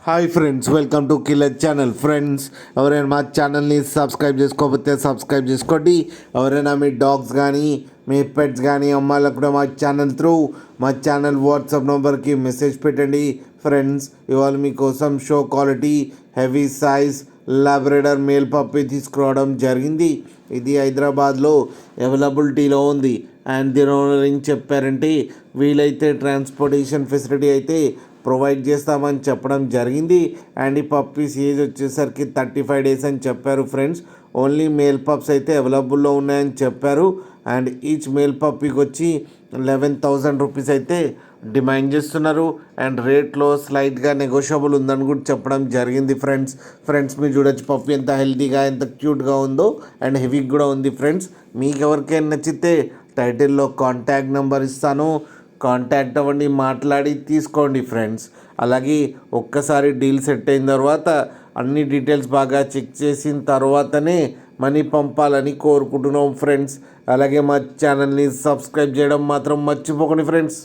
Hi friends, welcome to killer channel. Friends, ఎవరైనా మా ఛానల్ని సబ్స్క్రైబ్ చేసుకోకపోతే సబ్స్క్రైబ్ చేసుకోండి. ఎవరైనా మీ డాగ్స్ కానీ మీ పెట్స్ కానీ అమ్మాయిలకు కూడా మా ఛానల్ వాట్సాప్ నెంబర్కి మెసేజ్ పెట్టండి. ఫ్రెండ్స్, ఇవాళ మీకోసం show quality heavy size Labrador male puppy తీసుకురావడం జరిగింది. ఇది హైదరాబాద్లో అవైలబిలిటీలో ఉంది. అండ్ దీని ఓనర్ ఏం చెప్పారంటే, వీలైతే ట్రాన్స్పోర్టేషన్ ఫెసిలిటీ అయితే ప్రొవైడ్ చేస్తామని చెప్పడం జరిగింది. అండ్ ఈ పప్పీస్ ఏజ్ వచ్చేసరికి 35 days అని చెప్పారు. ఫ్రెండ్స్, ఓన్లీ మేల్ పప్స్ అయితే అవైలబుల్లో ఉన్నాయని చెప్పారు. అండ్ ఈచ్ మేల్ పప్పీకి వచ్చి 11,000 రూపీస్ అయితే డిమాండ్ చేస్తున్నారు. అండ్ రేట్లో స్లైట్గా నెగోషియబుల్ ఉందని కూడా చెప్పడం జరిగింది. ఫ్రెండ్స్ మీరు చూడొచ్చు పప్పీ ఎంత హెల్తీగా ఎంత క్యూట్గా ఉందో అండ్ హెవీగా కూడా ఉంది. ఫ్రెండ్స్, మీకు ఎవరికైనా నచ్చితే టైటిల్లో కాంటాక్ట్ నెంబర్ ఇస్తాను, కాంటాక్ట్ అవ్వండి, మాట్లాడి తీసుకోండి. ఫ్రెండ్స్, అలాగే ఒక్కసారి డీల్ సెట్ అయిన తర్వాత అన్ని డీటెయిల్స్ బాగా చెక్ చేసిన తర్వాతనే మనీ పంపాలని కోరుకుంటున్నాం. ఫ్రెండ్స్, అలాగే మా ఛానల్ని సబ్స్క్రైబ్ చేయడం మాత్రం మర్చిపోకండి. ఫ్రెండ్స్.